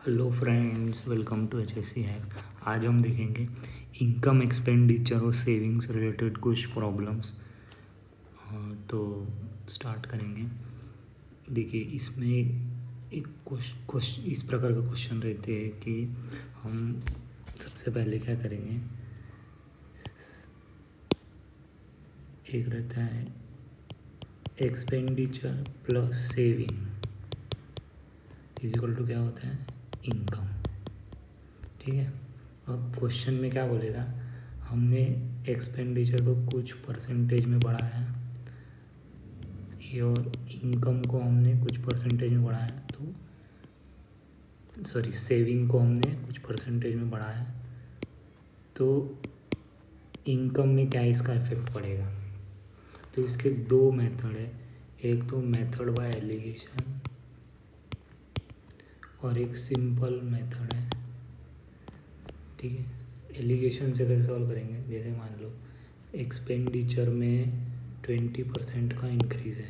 Hello friends, welcome to HSC hack. आज हम देखेंगे इनकम एक्सपेंडिचर और सेविंग्स रिलेटेड कुछ प्रॉब्लम्स। तो स्टार्ट करेंगे। देखिए, इसमें एक क्वेश्चन इस प्रकार का क्वेश्चन रहते हैं कि हम सबसे पहले क्या करेंगे। एक रहता है expenditure plus saving is equal to क्या होता है, इनकम। ठीक है। अब क्वेश्चन में क्या बोलेगा, हमने एक्सपेंडिचर को कुछ परसेंटेज में बढ़ाया है और इनकम को हमने कुछ परसेंटेज में बढ़ाया, तो सेविंग को हमने कुछ परसेंटेज में बढ़ाया, तो इनकम में क्या इसका इफेक्ट पड़ेगा। तो इसके दो मेथड है, एक तो मेथड बाय एलिगेशन और एक सिंपल मेथड है। ठीक है। एलिगेशन से कैसे सॉल्व करेंगे, जैसे मान लो एक्सपेंडिचर में 20% का इंक्रीज़ है,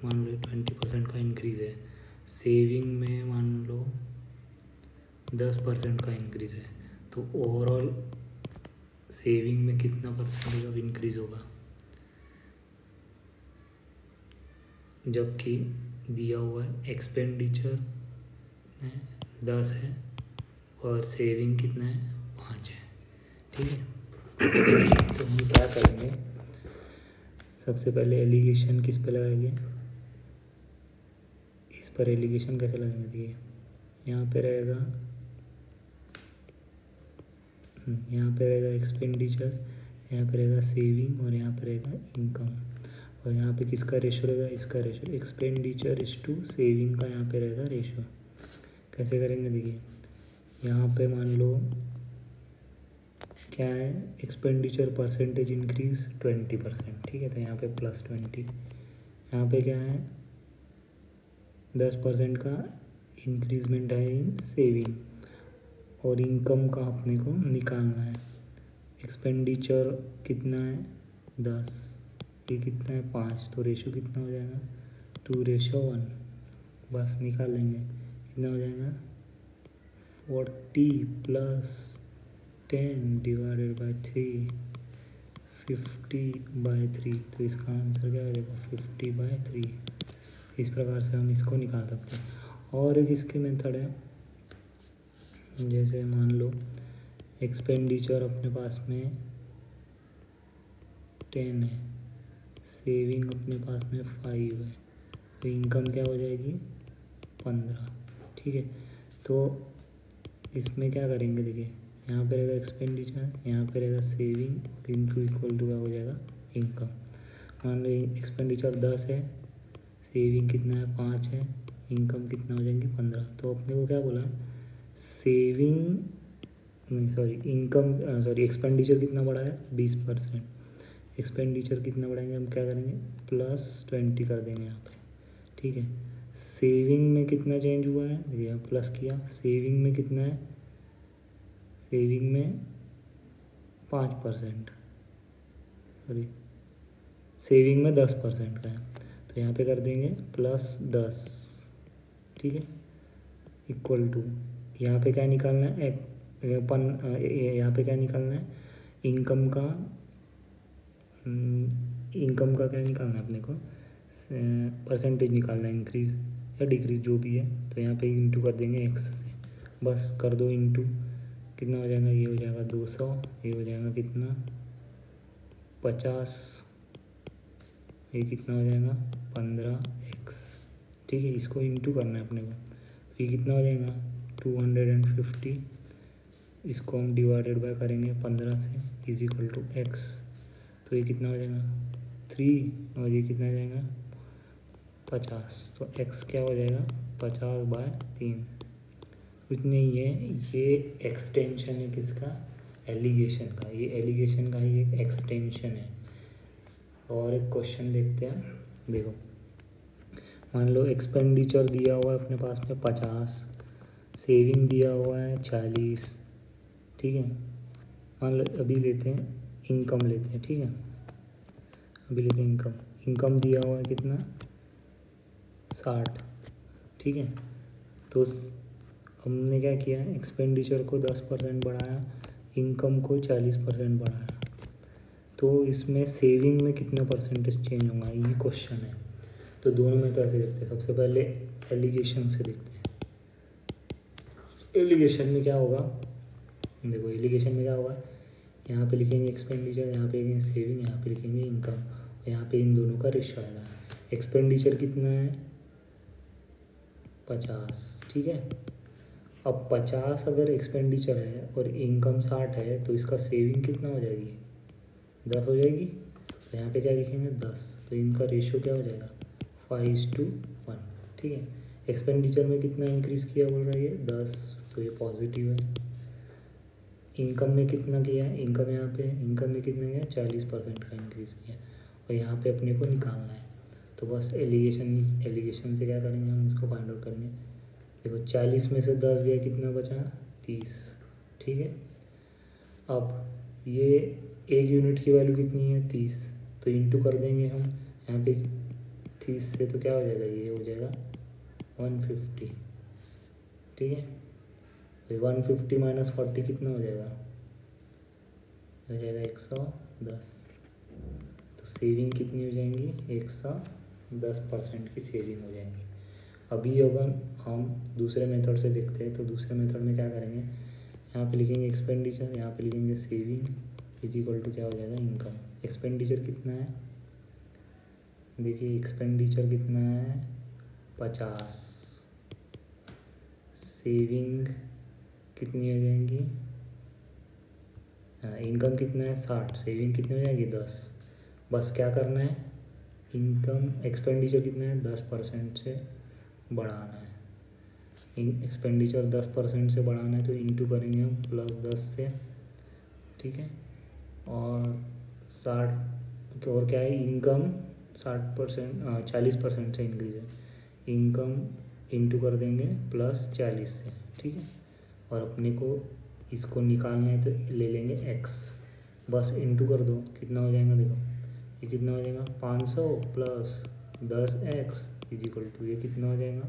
मान लो 20% का इंक्रीज़ है। सेविंग में मान लो 10% का इंक्रीज़ है, तो ओवरऑल सेविंग में कितना परसेंटेज ऑफ इंक्रीज़ होगा, जबकि दिया हुआ है एक्सपेंडिचर 10 है और सेविंग कितना है, 5 है। ठीक है। तो हम क्या करेंगे, सबसे पहले एलिगेशन किस पे लगाएंगे, इस पर एलिगेशन कैसे लगाएंगे। देखिए, यहाँ पे रहेगा एक्सपेंडिचर, यहाँ पे रहेगा सेविंग और यहाँ पे रहेगा इनकम। और यहाँ पे किसका रेशो रहेगा, इसका ratio, expenditure is to saving का यहाँ पे रहेगा रेशो। कैसे करेंगे, देखिए यहाँ पे मान लो क्या है, एक्सपेंडिचर परसेंटेज इंक्रीज 20%। ठीक है, तो यहाँ पे +20। यहाँ पे क्या है, 10% का इंक्रीजमेंट है इन सेविंग, और इनकम का अपने को निकालना है। एक्सपेंडिचर कितना है, 10, ये कितना है, 5, तो रेशो कितना हो जाएगा, 2:1। बस निकाल लेंगे, कितना हो जाएगा, 40 + 10 / 3, 50/3। तो इसका आंसर क्या हो जाएगा, 50/3। इस प्रकार से हम इसको निकाल सकते हैं। और एक इसकी मेथड है, जैसे मान लो एक्सपेंडिचर अपने पास में 10 है, सेविंग अपने पास में 5 है, तो इनकम क्या हो जाएगी, 15। ठीक है। तो इसमें क्या करेंगे, देखिए यहाँ पे रहेगा एक्सपेंडिचर, यहाँ पे रहेगा सेविंग, और इनटू इक्वल टू क्या हो जाएगा, इनकम। मान लो एक्सपेंडिचर 10 है, सेविंग कितना है, 5 है, इनकम कितना हो जाएंगे, 15। तो अपने को क्या बोला, सेविंग नहीं सॉरी इनकम एक्सपेंडिचर कितना बढ़ा है, 20%। एक्सपेंडिचर कितना बढ़ाएंगे, हम क्या करेंगे, +20 कर देंगे यहाँ पे। ठीक है। सेविंग में कितना चेंज हुआ है, देखिए प्लस किया, सेविंग में कितना है, सेविंग में 5%, सॉरी सेविंग में 10% का है, तो यहाँ पे कर देंगे +10। ठीक है, इक्वल टू, यहाँ पे क्या निकालना है, यहाँ पे क्या निकालना है, इनकम का क्या निकालना है अपने को, परसेंटेज निकालना है, इंक्रीज या डिक्रीज जो भी है। तो यहाँ पे इंटू कर देंगे x से, बस कर दो इंटू, कितना हो जाएगा, ये हो जाएगा 200, ये हो जाएगा कितना, 50, ये कितना हो जाएगा, 15x। ठीक है, इसको इंटू करना है अपने को, तो ये कितना हो जाएगा, 250। इसको हम डिवाइडेड बाय करेंगे 15 से, इज इक्वल टू x। तो ये कितना हो जाएगा, 3, और ये कितना हो जाएगा, 50। तो x क्या हो जाएगा, 50/3। कुछ नहीं है, ये एक्सटेंशन है किसका, एलिगेशन का। ये एलिगेशन का ही एक एक्सटेंशन है। और एक क्वेश्चन देखते हैं। देखो, मान लो एक्सपेंडिचर दिया हुआ है अपने पास में 50, सेविंग दिया हुआ है 40। ठीक है, मान लो अभी लेते हैं इनकम लेते हैं। ठीक है, अभी लेते हैं इनकम दिया हुआ है कितना, 60। ठीक है, तो हमने क्या किया, एक्सपेंडिचर को 10% बढ़ाया, इनकम को 40% बढ़ाया, तो इसमें सेविंग में कितना परसेंटेज चेंज होगा, ये क्वेश्चन है। तो दोनों में तो ऐसे देखते हैं। सबसे पहले एलिगेशन से देखते हैं। एलिगेशन में क्या होगा, देखो एलिगेशन में क्या होगा, यहाँ पे लिखेंगे एक्सपेंडिचर, यहाँ पे लिखेंगे सेविंग, यहाँ पे लिखेंगे इनकम, यहाँ पे इन दोनों का रेशियो आएगा। एक्सपेंडिचर कितना है 50, ठीक है। अब 50 अगर एक्सपेंडिचर है और इनकम 60 है तो इसका सेविंग कितना हो जाएगी, 10 हो जाएगी। तो यहाँ पे क्या लिखेंगे 10, तो इनका रेशियो क्या हो जाएगा 5:1, ठीक है। एक्सपेंडिचर में कितना इंक्रीज़ किया बोल रहा है ये 10, तो ये पॉजिटिव है। इनकम में कितना किया, इनकम यहाँ पे इनकम में कितना किया 40% का इंक्रीज़ किया, और यहाँ पे अपने को निकालना है। तो बस एलिगेशन से क्या करेंगे हम, इसको फाइंड आउट करेंगे। देखो 40 में से 10 गया, कितना बचा 30, ठीक है। अब ये एक यूनिट की वैल्यू कितनी है 30, तो इंटू कर देंगे हम यहाँ पे 30 से, तो क्या हो जाएगा, ये हो जाएगा 150, ठीक है। तो 150 माइनस 40 कितना हो जाएगा, हो जाएगा 110। तो सेविंग कितनी हो जाएंगी 110% की सेविंग हो जाएंगी। अभी अगर हम दूसरे मेथड से देखते हैं, तो दूसरे मेथड में क्या करेंगे, यहाँ पे लिखेंगे एक्सपेंडिचर, यहाँ पे लिखेंगे सेविंग इज इक्वल टू क्या हो जाएगा इनकम। एक्सपेंडिचर कितना है, देखिए एक्सपेंडिचर कितना है 50, सेविंग कितनी हो जाएंगी, इनकम कितना है 60, सेविंग कितनी हो जाएगी 10। बस क्या करना है, इनकम एक्सपेंडिचर कितना है 10% से बढ़ाना है। एक्सपेंडिचर 10% से बढ़ाना है तो इंटू करेंगे हम +10 से, ठीक है। और 60 और क्या है, इनकम 40% से इंक्रीज है, इनकम इंटू कर देंगे +40 से, ठीक है। और अपने को इसको निकालना है तो ले लेंगे x, बस इंटू कर दो, कितना हो जाएगा देखो, ये कितना हो जाएगा 500 + 10x इज इक्वल टू ये कितना हो जाएगा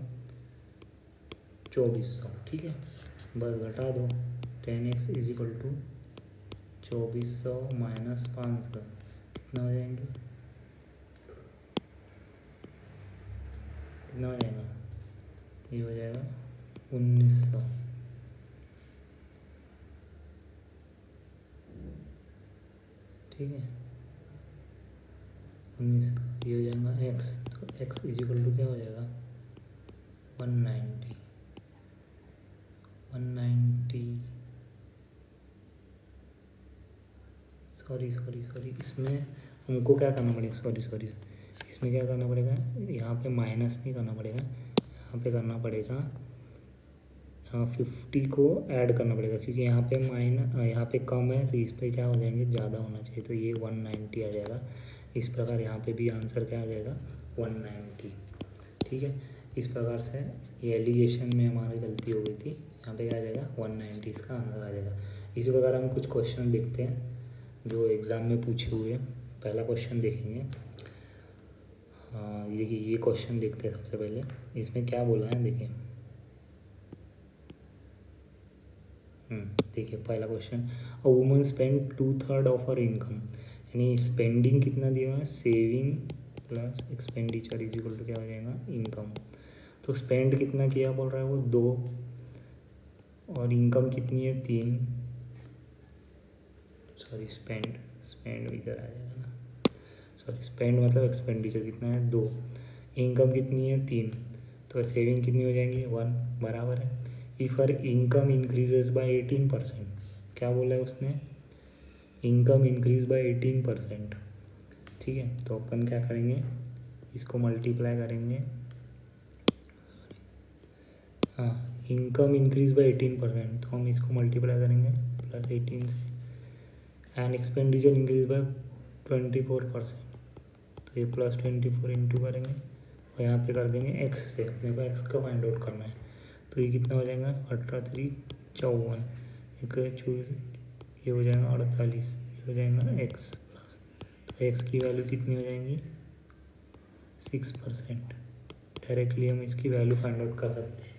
2400, ठीक है। बस घटा दो, 10x is equal to 2400 minus 500 कितना हो जाएंगे, कितना हो जाएगा, ये हो जाएगा 1900, ठीक है। 19 ये हो जाएगा x, तो x इज इक्वल टू क्या हो जाएगा 190 सॉरी इसमें हमको क्या करना पड़ेगा, सॉरी इसमें क्या करना पड़ेगा, यहाँ पे माइनस नहीं करना पड़ेगा, यहाँ पे करना पड़ेगा 50 को ऐड करना पड़ेगा, क्योंकि यहाँ पे यहाँ पे कम है तो इस पे क्या हो जाएंगे ज़्यादा होना चाहिए, तो ये 190 आ जाएगा। इस प्रकार यहाँ पे भी आंसर क्या आ जाएगा 190, ठीक है। इस प्रकार से ये एलिगेशन में हमारी गलती हो गई थी, यहाँ पे क्या आ जाएगा 190 इसका आंसर आ जाएगा। इसी प्रकार हम कुछ क्वेश्चन देखते हैं जो एग्ज़ाम में पूछे हुए हैं। पहला क्वेश्चन देखेंगे, ये क्वेश्चन देखते हैं सबसे पहले। इसमें क्या बोला है देखिए, देखिए पहला question, a woman spend 2/3 of her income, यानी स्पेंडिंग कितना दिया हुआ है, saving plus expenditure is equal to क्या हो जाएगा इनकम। तो स्पेंड कितना किया बोल रहा है वो 2, और इनकम कितनी है 3, सॉरी स्पेंड इधर आ जाएगा ना, सॉरी स्पेंड मतलब एक्सपेंडिचर कितना है 2, इनकम कितनी है 3, तो सेविंग कितनी हो जाएंगी 1, बराबर है। If her income increases by 18%, क्या बोला है उसने, इनकम इंक्रीज बाय 18%, ठीक है। तो अपन क्या करेंगे, इसको मल्टीप्लाई करेंगे, हाँ इनकम इंक्रीज बाय 18%, तो हम इसको मल्टीप्लाई करेंगे +18 से, एंड एक्सपेंडिचर इंक्रीज बाय 24%, तो ये +24 इंटू करेंगे और यहाँ पे कर देंगे x से, अपने को x का फाइंड आउट करना है। तो ये कितना हो जाएगा 18×3 = 54, ये हो जाएगा 48, ये हो जाएगा x प्लस, तो x की वैल्यू कितनी हो जाएंगी 6%। डायरेक्टली हम इसकी वैल्यू फाइंड आउट कर सकते हैं।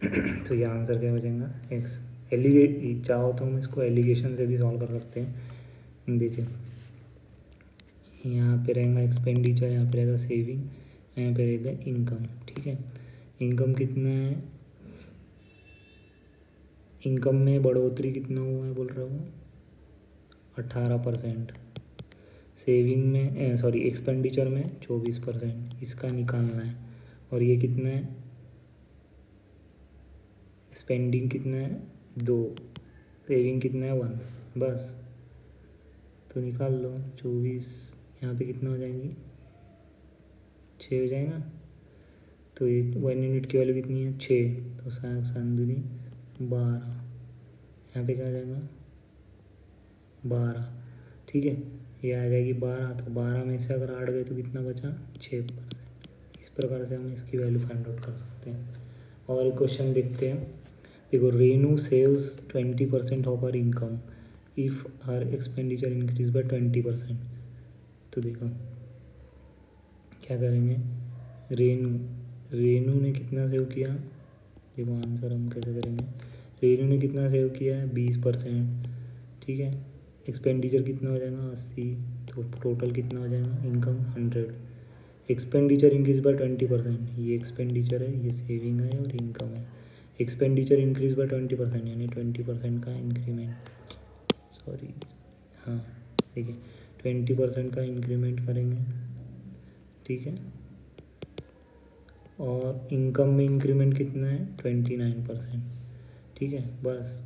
तो ये आंसर क्या हो जाएगा एक्स। एलिगे चाहो तो हम इसको एलिगेशन से भी सॉल्व कर सकते हैं। देखिए यहाँ पे रहेगा एक्सपेंडिचर, यहाँ पे रहेगा सेविंग, यहाँ पे रहेगा इनकम। ठीक है, इनकम कितना है, इनकम में बढ़ोतरी कितना हुआ है बोल रहा हूँ 18%। सेविंग में सॉरी एक्सपेंडिचर में 24%, इसका निकालना है। और ये कितना है, स्पेंडिंग कितना है 2, सेविंग कितना है 1, बस तो निकाल लो। 24 यहाँ पे कितना हो जाएंगी 6 हो जाएगा। तो ये 1 यूनिट की वैल्यू कितनी है 6, तो 7×7 = 12, यहाँ पे क्या आ जाएगा 12। ठीक है, ये आ जाएगी 12, तो 12 में से अगर 8 गए तो कितना बचा 6%। इस प्रकार से हम इसकी वैल्यू फाइंड आउट कर सकते हैं। और एक क्वेश्चन देखते हैं। देखो, Renu saves 20% of her income if her expenditure increase by 20%। तो देखो क्या करेंगे, रेनू ने कितना सेव किया, देखो आंसर हम कैसे करेंगे। रेनू ने कितना सेव किया है 20%। ठीक है, एक्सपेंडिचर कितना हो जाएगा 80, तो टोटल कितना हो जाएगा इनकम 100। एक्सपेंडिचर इंक्रीज बाय 20%, ये एक्सपेंडिचर है, ये सेविंग है और इनकम है। एक्सपेंडिचर इंक्रीज बाय 20% यानी 20% का इंक्रीमेंट, सॉरी हाँ देखिए 20% का इंक्रीमेंट करेंगे। ठीक है, और इनकम में इंक्रीमेंट कितना है 29%। ठीक है बस,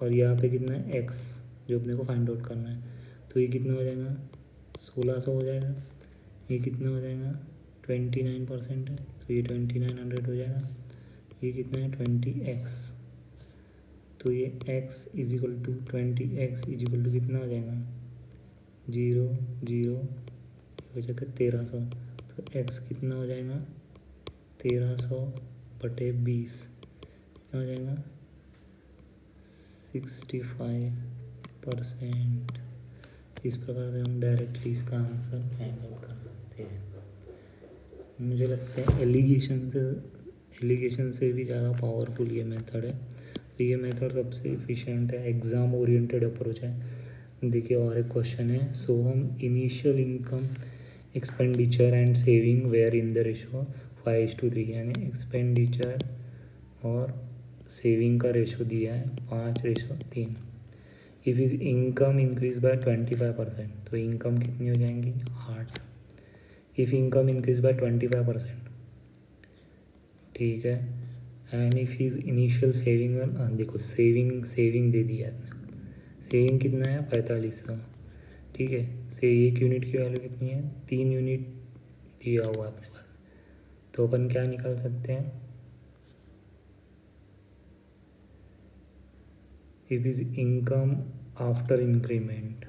और यहाँ पे कितना है एक्स जो अपने को फाइंड आउट करना है। तो ये कितना हो जाएगा 1600 हो जाएगा। ये कितना हो जाएगा 29% है, तो ये 2900 हो जाएगा। ये कितना है 20x, तो ये x = 20x = कितना हो जाएगा 0 0 हो जाएगा 1300। तो x कितना हो जाएगा 1300/20 कितना हो जाएगा 65%। इस प्रकार से हम डायरेक्टली इसका आंसर फाइंड आउट कर सकते हैं। मुझे लगता है एलिगेशन से भी ज़्यादा पावरफुल ये मेथड है। तो ये मेथड सबसे इफ़िशिएंट है, एग्ज़ाम ओरिएंटेड अप्रोच है। देखिए और एक क्वेश्चन है, सो हम initial income expenditure and saving were in the ratio 5:3, यानी एक्सपेंडिचर और सेविंग का रेशो दिया है 5:3। If is income increase by 25%, तो इनकम कितनी हो जाएंगी 8। इफ़ इनकम इंक्रीज बाय 25%, ठीक है, and if is initial saving, देखो सेविंग दे दिया है, सेविंग कितना है 4500। ठीक है, से 1 यूनिट की वैल्यू कितनी है 3 यूनिट दिया हुआ है अपने पास। तो अपन क्या निकाल सकते हैं, if is income after increment.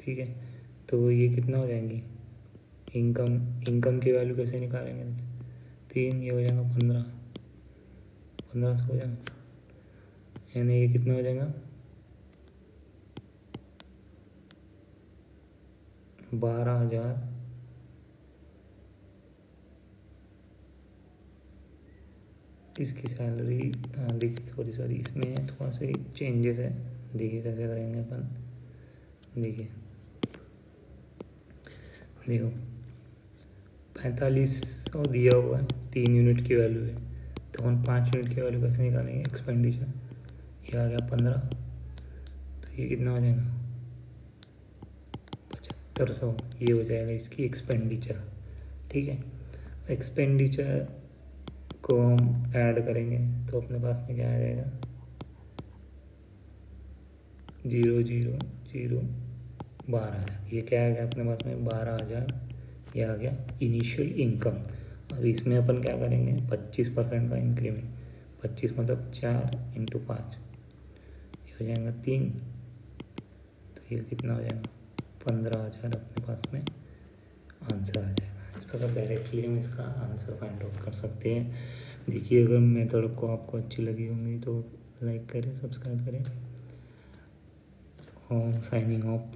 ठीक है, तो ये कितना हो जाएंगी इनकम की वैल्यू कैसे निकालेंगे 3, ये हो जाएगा 1500 हो जाएगा, यानी ये कितना हो जाएगा 12,000। इसकी सैलरी देखिए सॉरी इसमें थोड़ा सा चेंजेस है, देखिए कैसे करेंगे अपन। देखो 4500 दिया हुआ है, 3 यूनिट की वैल्यू है, तो हम 5 यूनिट की वैल्यू कैसे निकालेंगे एक्सपेंडिचर। ये आ गया 15, तो ये कितना हो जाएगा 7500, ये हो जाएगा इसकी एक्सपेंडिचर। ठीक है, एक्सपेंडिचर को हम ऐड करेंगे तो अपने पास में क्या आ जाएगा 0 0 0 12,000। ये क्या आ गया अपने पास में 12,000, ये आ गया इनिशियल इनकम। अब इसमें अपन क्या करेंगे 25% का इंक्रीमेंट, 25 मतलब 4 × 5, ये हो जाएगा 3, तो ये कितना हो जाएगा 15,000 अपने पास में आंसर आ जाएगा। इस प्रकार डायरेक्टली हम इसका आंसर फाइंड आउट कर सकते हैं। देखिए अगर मेथड को आपको अच्छी लगी होंगी तो लाइक करें, सब्सक्राइब करें और साइनिंग ऑफ।